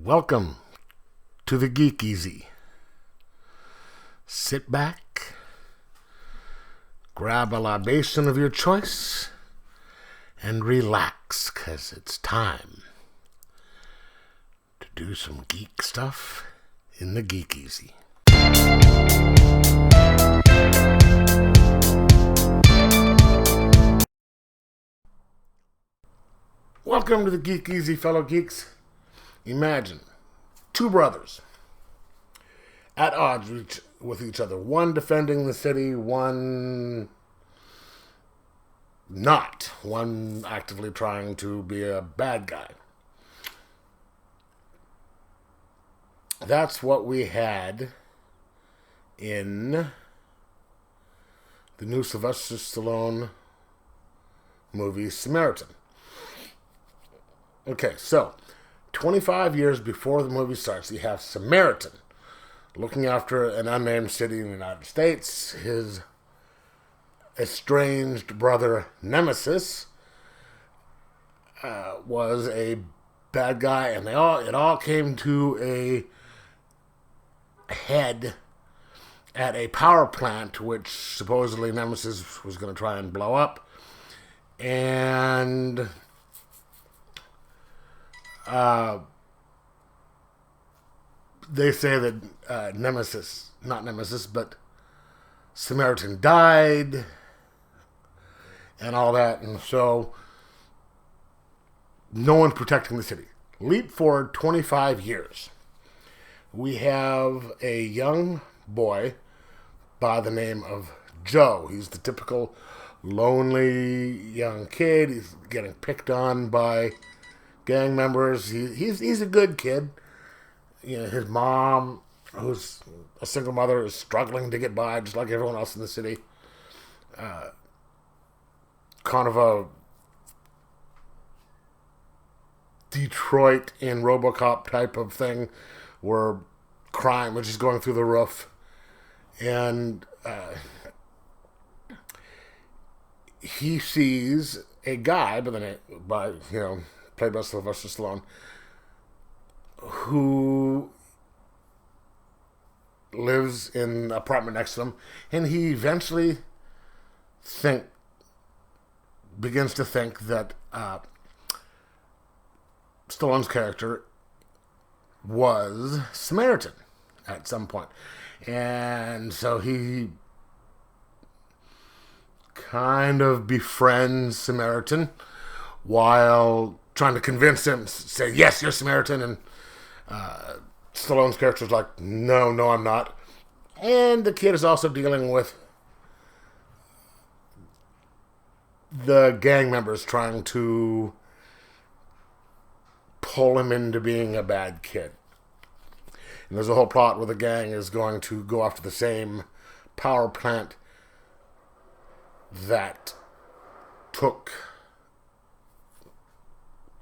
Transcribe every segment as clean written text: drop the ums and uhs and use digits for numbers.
Welcome to the Geek Easy. Sit back, grab a libation of your choice, and relax, 'cause it's time to do some geek stuff in the Geek Easy. Welcome to the Geek Easy, fellow geeks. Imagine two brothers at odds with each other. One defending the city, one not. One actively trying to be a bad guy. That's what we had in the new Sylvester Stallone movie, Samaritan. Okay, so 25 years before the movie starts, you have Samaritan looking after an unnamed city in the United States. His estranged brother, Nemesis, was a bad guy, and it all came to a head at a power plant, which supposedly Nemesis was going to try and blow up. And they say that Samaritan died and all that, and so no one's protecting the city. Leap forward 25 years. We have a young boy by the name of Joe. He's the typical lonely young kid. He's getting picked on by gang members. He's a good kid. You know, his mom, who's a single mother, is struggling to get by, just like everyone else in the city. Kind of a Detroit in RoboCop type of thing, where crime was just going through the roof, and he sees a guy played by Sylvester Stallone, who lives in an apartment next to him, and he eventually begins to think that Stallone's character was Samaritan at some point. And so he kind of befriends Samaritan while trying to convince him, say, yes, you're Samaritan, and Stallone's character's like, no, I'm not. And the kid is also dealing with the gang members trying to pull him into being a bad kid. And there's a whole plot where the gang is going to go after the same power plant that took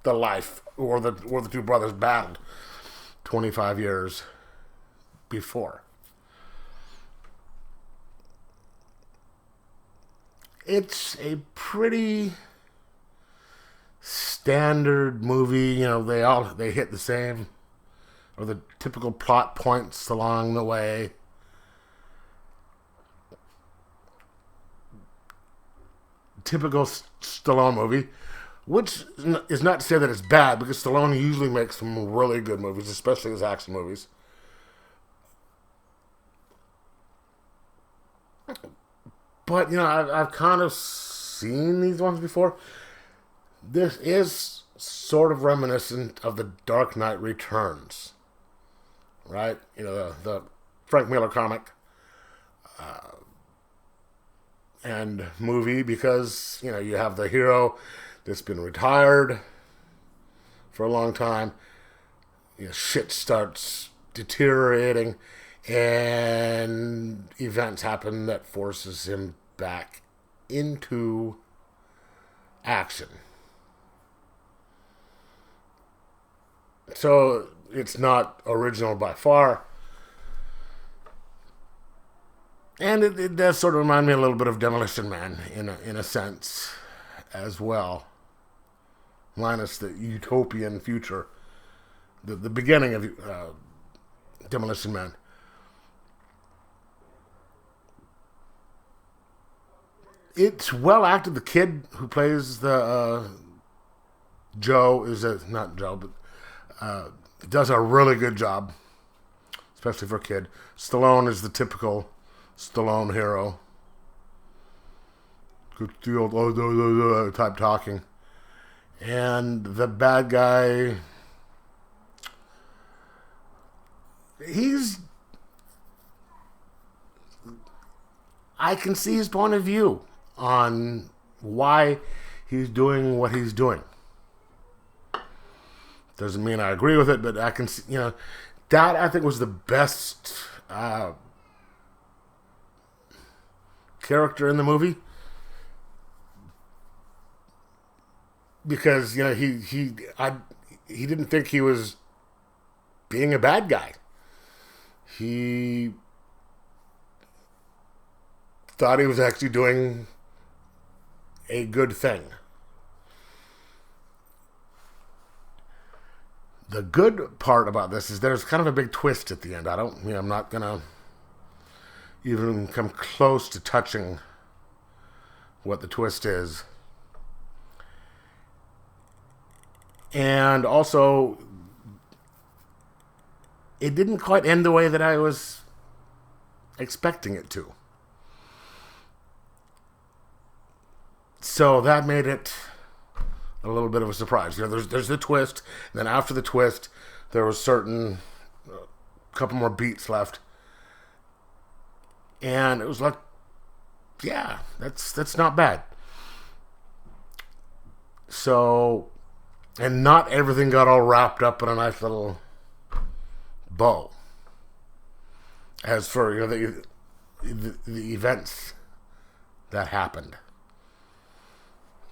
the life, or the two brothers battled 25 years before. It's a pretty standard movie. You know, they hit the same, or the typical plot points along the way. Typical Stallone movie, which is not to say that it's bad, because Stallone usually makes some really good movies, especially his action movies. But, you know, I've kind of seen these ones before. This is sort of reminiscent of The Dark Knight Returns, right? You know, the Frank Miller comic and movie, because, you know, you have the hero that's been retired for a long time. You know, shit starts deteriorating, and events happen that forces him back into action. So it's not original by far. And it does sort of remind me a little bit of Demolition Man in a sense as well. Minus the utopian future the beginning of Demolition Man. It's well acted. The kid who plays the Joe not Joe, but does a really good job, especially for a kid. Stallone is the typical Stallone hero. The old type talking. And the bad guy, I can see his point of view on why he's doing what he's doing. Doesn't mean I agree with it, but I can see, that I think was the best character in the movie. Because, he didn't think he was being a bad guy. He thought he was actually doing a good thing. The good part about this is there's kind of a big twist at the end. I'm not gonna even come close to touching what the twist is. And also, it didn't quite end the way that I was expecting it to. So that made it a little bit of a surprise. There's the twist, and then after the twist, there was couple more beats left, and it was like, yeah, that's not bad. So, and not everything got all wrapped up in a nice little bow. As for the events that happened.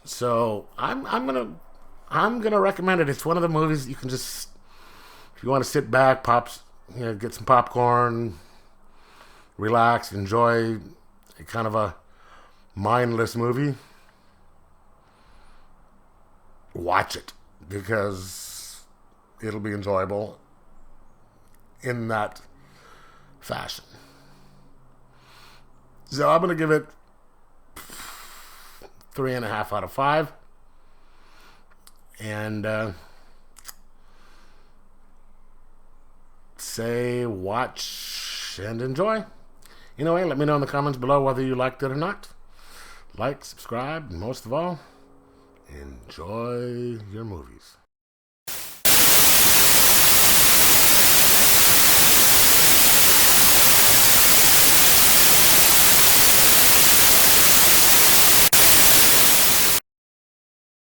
So I'm gonna recommend it. It's one of the movies you can just, if you want to sit back, get some popcorn, relax, enjoy a kind of a mindless movie. Watch it, because it'll be enjoyable in that fashion. So I'm gonna give it 3.5 out of 5. And say watch and enjoy. Anyway, let me know in the comments below whether you liked it or not. Like, subscribe, and most of all, enjoy your movies.